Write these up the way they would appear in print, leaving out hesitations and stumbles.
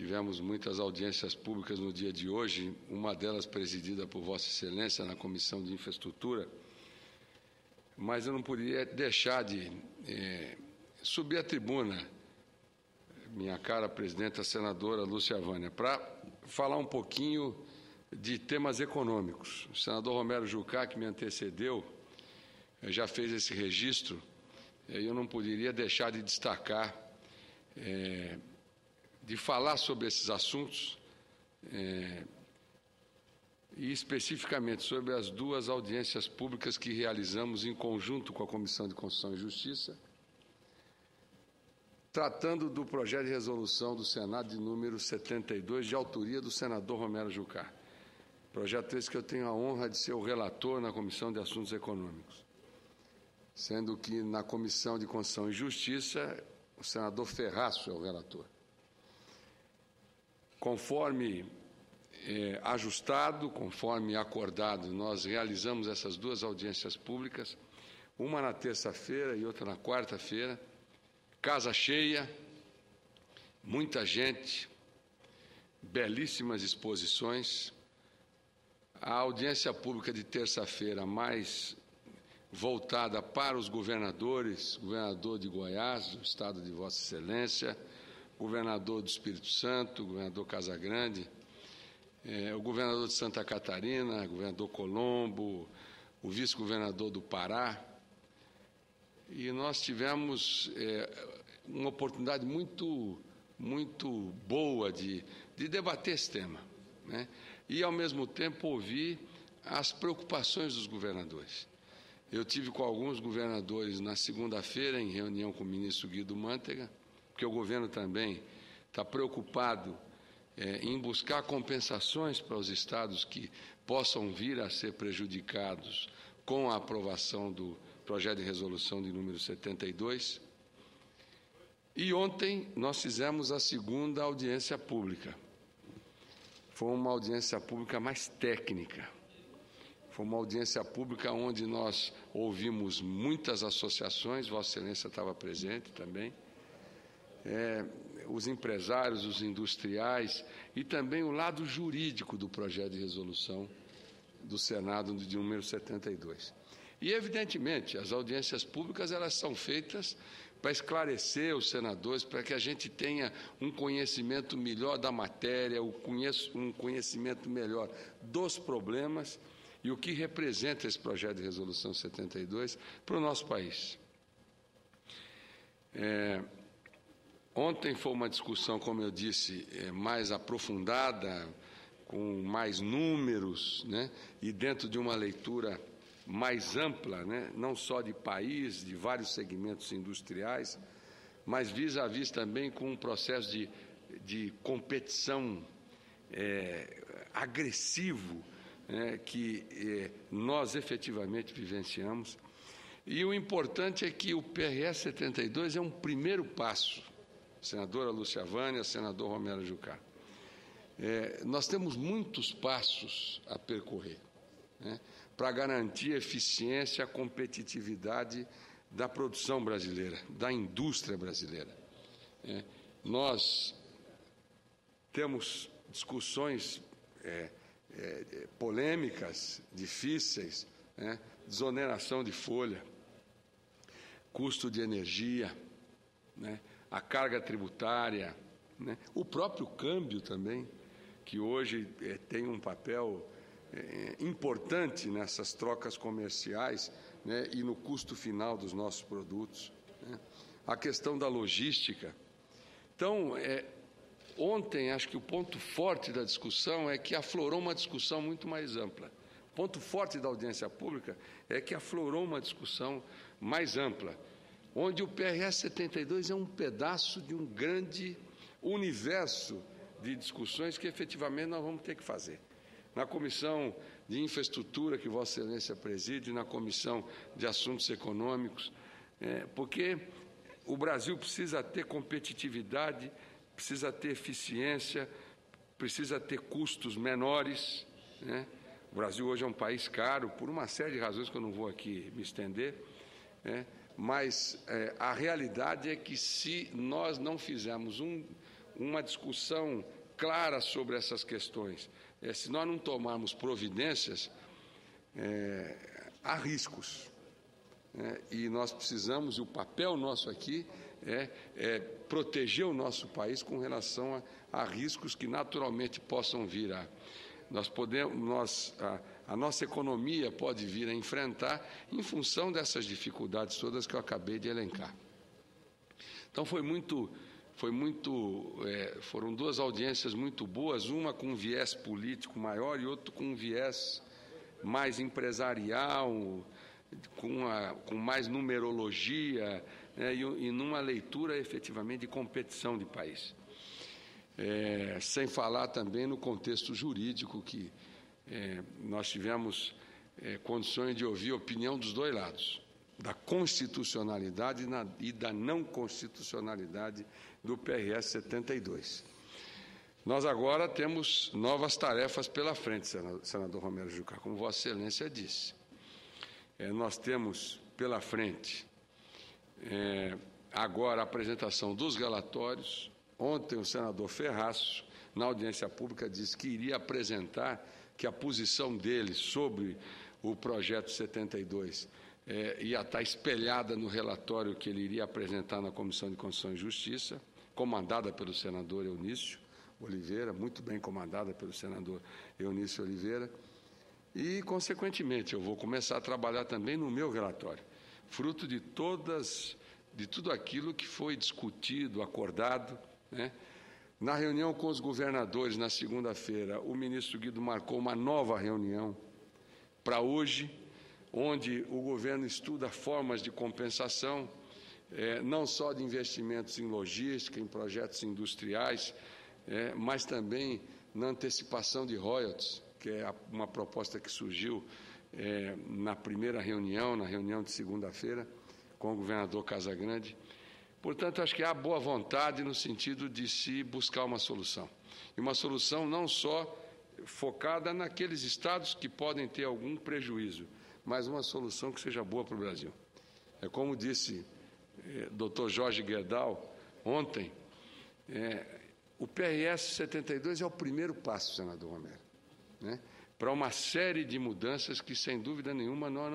tivemos muitas audiências públicas no dia de hoje, uma delas presidida por Vossa Excelência na Comissão de Infraestrutura, mas eu não poderia deixar de subir à tribuna, minha cara presidenta, a senadora Lúcia Vânia, para falar um pouquinho de temas econômicos. O senador Romero Jucá, que me antecedeu, já fez esse registro, e eu não poderia deixar de destacar, de falar sobre esses assuntos, e especificamente sobre as duas audiências públicas que realizamos em conjunto com a Comissão de Constituição e Justiça, tratando do projeto de resolução do Senado de número 72, de autoria do senador Romero Jucá. Projeto esse que eu tenho a honra de ser o relator na Comissão de Assuntos Econômicos, sendo que na Comissão de Constituição e Justiça o senador Ferraço é o relator. Conforme ajustado, conforme acordado, nós realizamos essas duas audiências públicas, uma na terça-feira e outra na quarta-feira, casa cheia, muita gente, belíssimas exposições. A audiência pública de terça-feira mais voltada para os governadores, governador de Goiás, do estado de Vossa Excelência, governador do Espírito Santo, governador Casagrande, o governador de Santa Catarina, governador Colombo, o vice-governador do Pará. E nós tivemos uma oportunidade muito boa de debater esse tema, né? E, ao mesmo tempo, ouvir as preocupações dos governadores. Eu tive com alguns governadores na segunda-feira, em reunião com o ministro Guido Mantega, porque o governo também está preocupado em buscar compensações para os estados que possam vir a ser prejudicados com a aprovação do projeto de resolução de número 72. E ontem nós fizemos a segunda audiência pública. Foi uma audiência pública mais técnica. Foi uma audiência pública onde nós ouvimos muitas associações, Vossa Excelência estava presente também, os empresários, os industriais e também o lado jurídico do projeto de resolução do Senado de número 72. E, evidentemente, as audiências públicas elas são feitas para esclarecer os senadores, para que a gente tenha um conhecimento melhor da matéria, um conhecimento melhor dos problemas e o que representa esse projeto de resolução 72 para o nosso país. Ontem foi uma discussão, como eu disse, mais aprofundada, com mais números, né, e dentro de uma leitura mais ampla, né, não só de país, de vários segmentos industriais, mas vis-à-vis também com um processo de competição agressivo, que nós efetivamente vivenciamos. E o importante é que o PRS 72 é um primeiro passo, senadora Lúcia Vânia, senador Romero Jucá. Nós temos muitos passos a percorrer, né, para garantir a eficiência e a competitividade da produção brasileira, da indústria brasileira. Nós temos discussões polêmicas, difíceis, né, desoneração de folha, custo de energia, né, a carga tributária, né, o próprio câmbio também, que hoje tem um papel importante nessas trocas comerciais, né, e no custo final dos nossos produtos, né, a questão da logística. Então, ontem, acho que o ponto forte da discussão é que aflorou uma discussão muito mais ampla. O ponto forte da audiência pública é que aflorou uma discussão mais ampla, onde o PRS 72 é um pedaço de um grande universo de discussões que efetivamente nós vamos ter que fazer. Na Comissão de Infraestrutura, que Vossa Excelência preside, na Comissão de Assuntos Econômicos, porque o Brasil precisa ter competitividade, precisa ter eficiência, precisa ter custos menores, né? O Brasil hoje é um país caro, por uma série de razões que eu não vou aqui me estender, né? Mas a realidade é que se nós não fizermos uma discussão clara sobre essas questões. Se nós não tomarmos providências, há riscos. E nós precisamos, e o papel nosso aqui é proteger o nosso país com relação a riscos que naturalmente possam vir a... A nossa economia pode vir a enfrentar em função dessas dificuldades todas que eu acabei de elencar. Então, foram duas audiências muito boas, uma com um viés político maior e outra com um viés mais empresarial, com mais numerologia, e numa leitura efetivamente de competição de país. Sem falar também no contexto jurídico, que nós tivemos condições de ouvir a opinião dos dois lados, da constitucionalidade e da não constitucionalidade do PRS 72. Nós agora temos novas tarefas pela frente, senador Romero Jucá, como Vossa Excelência disse. Nós temos pela frente agora a apresentação dos relatórios. Ontem o senador Ferraço, na audiência pública, disse que iria apresentar que a posição dele sobre o projeto 72 ia estar espelhada no relatório que ele iria apresentar na Comissão de Constituição e Justiça, comandada pelo senador Eunício Oliveira, muito bem comandada pelo senador Eunício Oliveira, e, consequentemente, eu vou começar a trabalhar também no meu relatório, fruto de tudo aquilo que foi discutido, acordado, Na reunião com os governadores, na segunda-feira, o ministro Guido marcou uma nova reunião para hoje, onde o governo estuda formas de compensação, não só de investimentos em logística, em projetos industriais, mas também na antecipação de royalties, que é uma proposta que surgiu na primeira reunião, na reunião de segunda-feira, com o governador Casagrande. Portanto, acho que há boa vontade no sentido de se buscar uma solução. E uma solução não só focada naqueles estados que podem ter algum prejuízo, mas uma solução que seja boa para o Brasil. Como disse Dr. Jorge Guedal ontem, o PRS 72 é o primeiro passo, senador Romero, para uma série de mudanças que, sem dúvida nenhuma, nós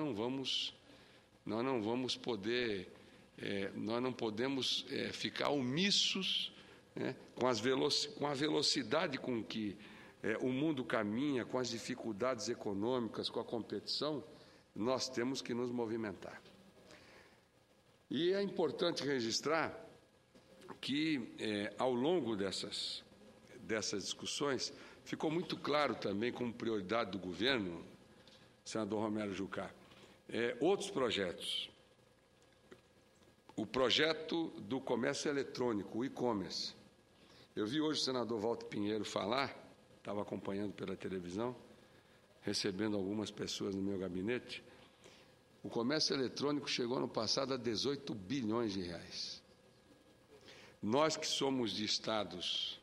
não podemos ficar omissos com a velocidade com que o mundo caminha, com as dificuldades econômicas, com a competição. Nós temos que nos movimentar. E é importante registrar que, ao longo dessas discussões, ficou muito claro também, como prioridade do governo, senador Romero Jucá, outros projetos. O projeto do comércio eletrônico, o e-commerce. Eu vi hoje o senador Walter Pinheiro falar, estava acompanhando pela televisão, recebendo algumas pessoas no meu gabinete. O comércio eletrônico chegou no passado a 18 bilhões de reais. Nós que somos de estados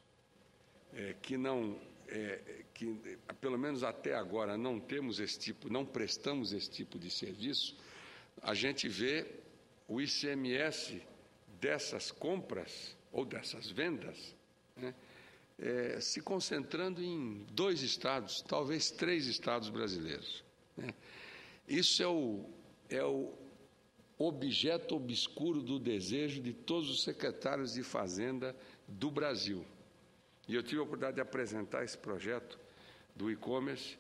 que pelo menos até agora não prestamos esse tipo de serviço, a gente vê o ICMS dessas compras ou dessas vendas se concentrando em 2 estados, talvez 3 estados brasileiros. Isso é o objeto obscuro do desejo de todos os secretários de Fazenda do Brasil. E eu tive a oportunidade de apresentar esse projeto do e-commerce.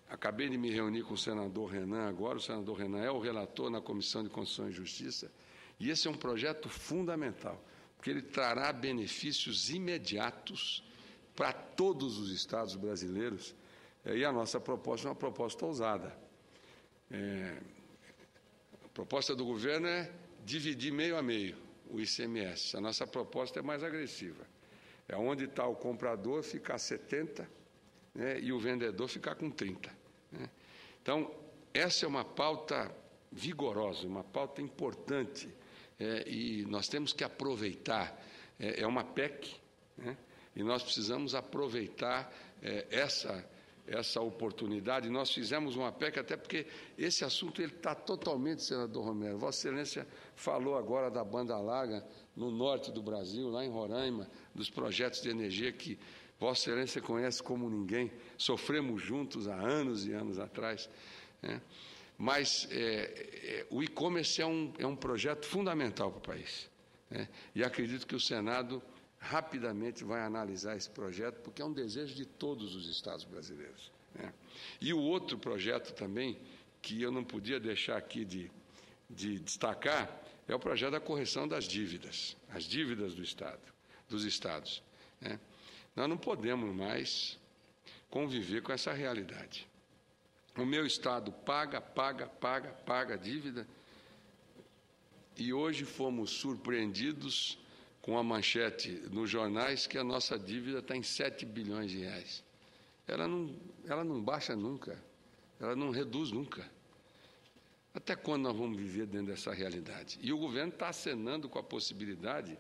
Acabei de me reunir com o senador Renan agora. O senador Renan é o relator na Comissão de Constituição e Justiça. E esse é um projeto fundamental, porque ele trará benefícios imediatos para todos os estados brasileiros. E a nossa proposta é uma proposta ousada. A proposta do governo é dividir meio a meio o ICMS. A nossa proposta é mais agressiva. Onde está o comprador ficar 70%, e o vendedor ficar com 30%. Então, essa é uma pauta vigorosa, uma pauta importante, e nós temos que aproveitar. É uma PEC, e nós precisamos aproveitar essa oportunidade. Nós fizemos uma PEC, até porque esse assunto está totalmente, senador Romero. Vossa Excelência falou agora da banda larga no norte do Brasil, lá em Roraima, dos projetos de energia que Vossa Excelência conhece como ninguém. Sofremos juntos há anos e anos atrás, né? Mas o e-commerce é um projeto fundamental para o país, né? E acredito que o Senado rapidamente vai analisar esse projeto, porque é um desejo de todos os estados brasileiros, né? E o outro projeto também, que eu não podia deixar aqui de destacar, é o projeto da correção das dívidas, as dívidas dos estados, né? Nós não podemos mais conviver com essa realidade. O meu estado paga a dívida, e hoje fomos surpreendidos com a manchete nos jornais que a nossa dívida está em 7 bilhões de reais. Ela não baixa nunca, ela não reduz nunca. Até quando nós vamos viver dentro dessa realidade? E o governo está acenando com a possibilidade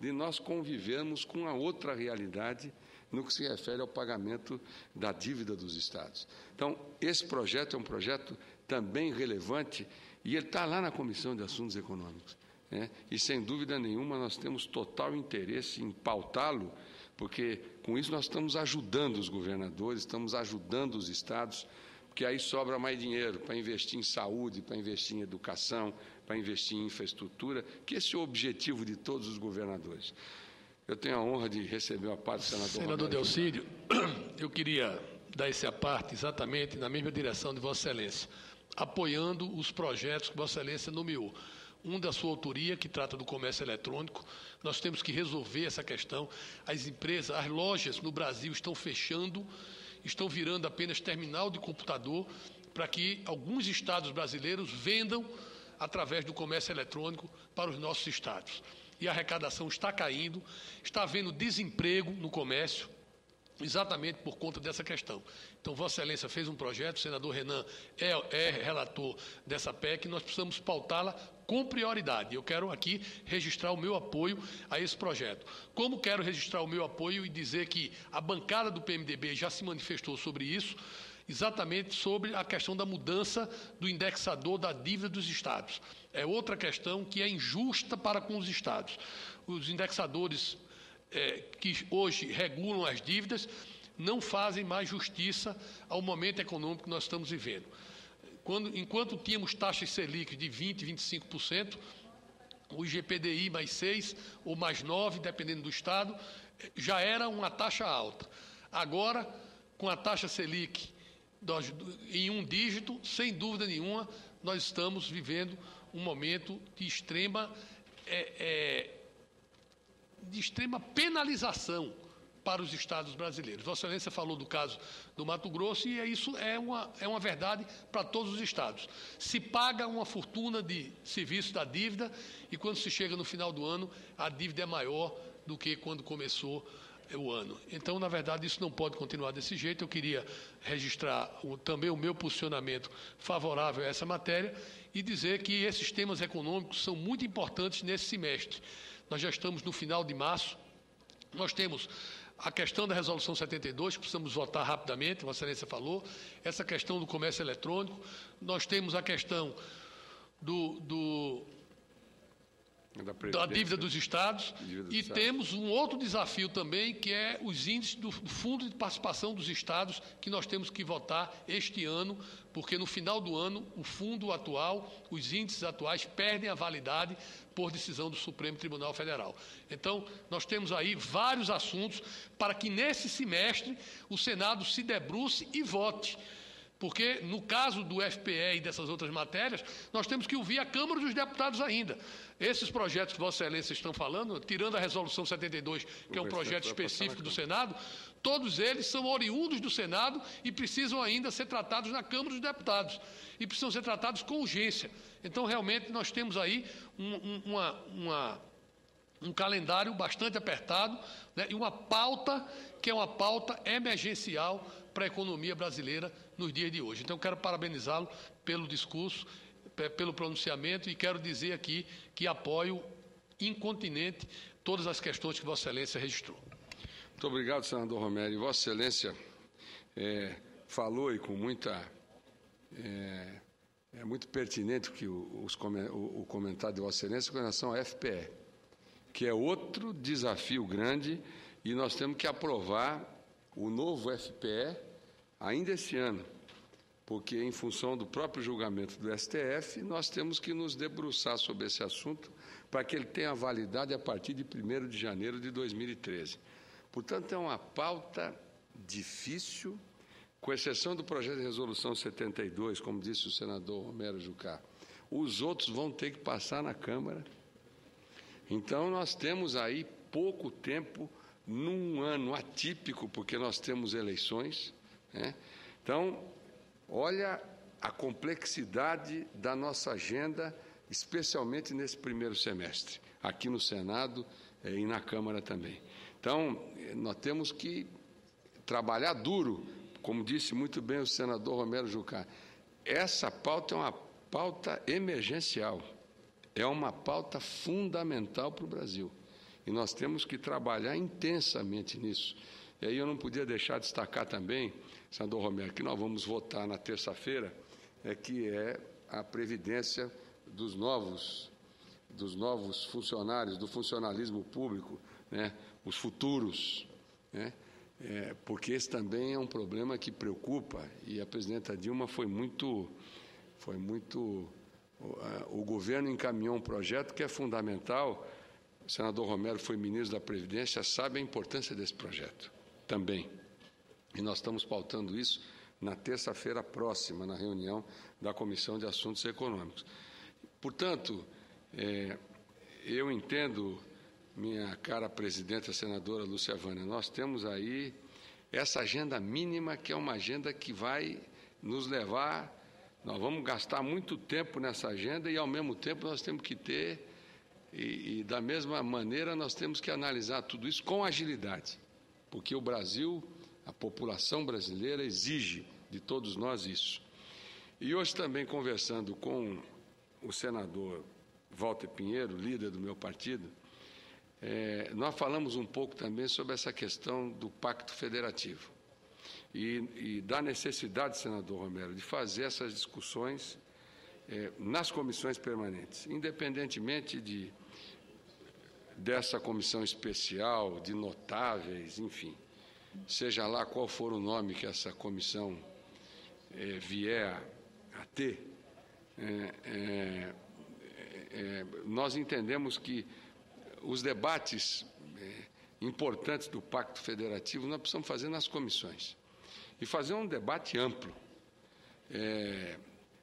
de nós convivermos com a outra realidade no que se refere ao pagamento da dívida dos estados. Então, esse projeto é um projeto também relevante e ele está lá na Comissão de Assuntos Econômicos, né? E, sem dúvida nenhuma, nós temos total interesse em pautá-lo, porque, com isso, nós estamos ajudando os governadores, estamos ajudando os estados, porque aí sobra mais dinheiro para investir em saúde, para investir em educação, para investir em infraestrutura, que esse é o objetivo de todos os governadores. Eu tenho a honra de receber a parte do senador Delcídio, eu queria dar esse aparte exatamente na mesma direção de Vossa Excelência, apoiando os projetos que Vossa Excelência nomeou. Um da sua autoria, que trata do comércio eletrônico. Nós temos que resolver essa questão. As empresas, as lojas no Brasil estão fechando, estão virando apenas terminal de computador para que alguns estados brasileiros vendam através do comércio eletrônico para os nossos estados. E a arrecadação está caindo, está havendo desemprego no comércio, exatamente por conta dessa questão. Então, Vossa Excelência fez um projeto, o senador Renan é relator dessa PEC, e nós precisamos pautá-la com prioridade. Eu quero aqui registrar o meu apoio a esse projeto. Como quero registrar o meu apoio e dizer que a bancada do PMDB já se manifestou sobre isso, exatamente sobre a questão da mudança do indexador da dívida dos estados. É outra questão que é injusta para com os estados. Os indexadores que hoje regulam as dívidas não fazem mais justiça ao momento econômico que nós estamos vivendo. Enquanto tínhamos taxas Selic de 20%, 25%, o IGPDI mais 6% ou mais 9%, dependendo do estado, já era uma taxa alta. Agora, com a taxa Selic em um dígito, sem dúvida nenhuma, nós estamos vivendo um momento de extrema penalização para os estados brasileiros. Vossa Excelência falou do caso do Mato Grosso e isso é uma verdade para todos os estados. Se paga uma fortuna de serviço da dívida e quando se chega no final do ano, a dívida é maior do que quando começou o ano. Então, na verdade, isso não pode continuar desse jeito. Eu queria registrar também o meu posicionamento favorável a essa matéria e dizer que esses temas econômicos são muito importantes nesse semestre. Nós já estamos no final de março, nós temos a questão da Resolução 72, que precisamos votar rapidamente, Vossa Excelência falou, essa questão do comércio eletrônico, nós temos a questão da dívida dos estados e temos um outro desafio também, que é os índices do Fundo de Participação dos Estados, que nós temos que votar este ano, porque no final do ano, o fundo atual, os índices atuais perdem a validade por decisão do Supremo Tribunal Federal. Então, nós temos aí vários assuntos para que nesse semestre o Senado se debruce e vote. Porque, no caso do FPE e dessas outras matérias, nós temos que ouvir a Câmara dos Deputados ainda. Esses projetos que Vossa Excelência estão falando, tirando a Resolução 72, que é um projeto específico do Senado, todos eles são oriundos do Senado e precisam ainda ser tratados na Câmara dos Deputados. E precisam ser tratados com urgência. Então, realmente, nós temos aí um calendário bastante apertado, né, e uma pauta que é uma pauta emergencial para a economia brasileira nos dias de hoje. Então, quero parabenizá-lo pelo discurso, pelo pronunciamento e quero dizer aqui que apoio incontinente todas as questões que Vossa Excelência registrou. Muito obrigado, senador Romero. E Vossa Excelência falou, e com muita... É muito pertinente que o comentário de Vossa Excelência com relação à FPE, que é outro desafio grande, e nós temos que aprovar o novo FPE ainda esse ano, porque, em função do próprio julgamento do STF, nós temos que nos debruçar sobre esse assunto para que ele tenha validade a partir de 1º de janeiro de 2013. Portanto, é uma pauta difícil, com exceção do projeto de resolução 72, como disse o senador Romero Jucá. Os outros vão ter que passar na Câmara. Então, nós temos aí pouco tempo, num ano atípico, porque nós temos eleições, né? Então, olha a complexidade da nossa agenda, especialmente nesse primeiro semestre, aqui no Senado e na Câmara também. Então, nós temos que trabalhar duro, como disse muito bem o senador Romero Jucá. Essa pauta é uma pauta emergencial, é uma pauta fundamental para o Brasil. E nós temos que trabalhar intensamente nisso. E aí eu não podia deixar de destacar também, senador Romero, que nós vamos votar na terça-feira, que é a previdência dos novos funcionários, do funcionalismo público, né, os futuros, né, porque esse também é um problema que preocupa, e a presidenta Dilma o governo encaminhou um projeto que é fundamental. O senador Romero foi ministro da Previdência, sabe a importância desse projeto também. E nós estamos pautando isso na terça-feira próxima, na reunião da Comissão de Assuntos Econômicos. Portanto, eu entendo, minha cara presidenta, senadora Lúcia Vânia, nós temos aí essa agenda mínima, que é uma agenda que vai nos levar... Nós vamos gastar muito tempo nessa agenda e, ao mesmo tempo, nós temos que ter... E da mesma maneira, nós temos que analisar tudo isso com agilidade, porque o Brasil, a população brasileira, exige de todos nós isso. E hoje também, conversando com o senador Walter Pinheiro, líder do meu partido, nós falamos um pouco também sobre essa questão do Pacto Federativo e da necessidade, senador Romero, de fazer essas discussões nas comissões permanentes, independentemente dessa comissão especial, de notáveis, enfim, seja lá qual for o nome que essa comissão vier a ter, nós entendemos que os debates importantes do Pacto Federativo nós precisamos fazer nas comissões e fazer um debate amplo,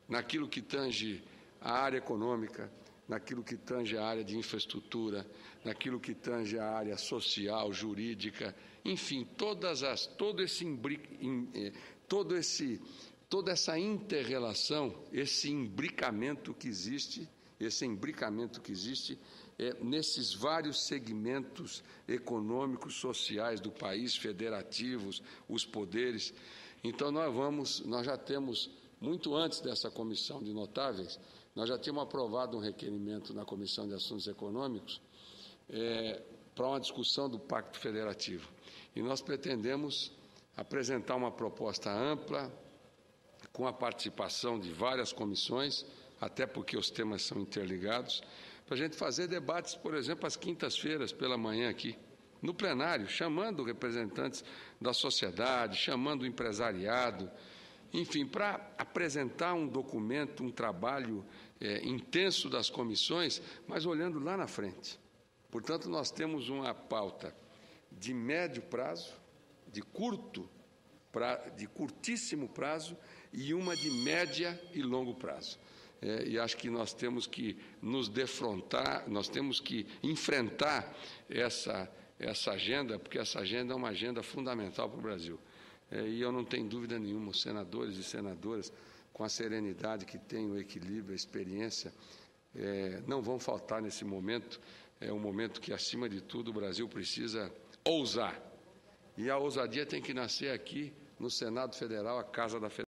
naquilo que tange a área econômica, naquilo que tange a área de infraestrutura, naquilo que tange a área social, jurídica, enfim, toda essa inter-relação, esse imbricamento que existe nesses vários segmentos econômicos, sociais do país, federativos, os poderes. Então, nós já temos, muito antes dessa comissão de notáveis, nós já tínhamos aprovado um requerimento na Comissão de Assuntos Econômicos para uma discussão do Pacto Federativo. E nós pretendemos apresentar uma proposta ampla, com a participação de várias comissões, até porque os temas são interligados, para a gente fazer debates, por exemplo, às quintas-feiras pela manhã aqui, no plenário, chamando representantes da sociedade, chamando o empresariado, enfim, para apresentar um documento, um trabalho intenso das comissões, mas olhando lá na frente. Portanto, nós temos uma pauta de médio prazo, de curtíssimo prazo e uma de média e longo prazo. E acho que nós temos que nos defrontar, nós temos que enfrentar essa agenda, porque essa agenda é uma agenda fundamental para o Brasil. E eu não tenho dúvida nenhuma, os senadores e senadoras, com a serenidade que têm, o equilíbrio, a experiência, não vão faltar nesse momento. É um momento que, acima de tudo, o Brasil precisa ousar. E a ousadia tem que nascer aqui no Senado Federal, a Casa da Federação.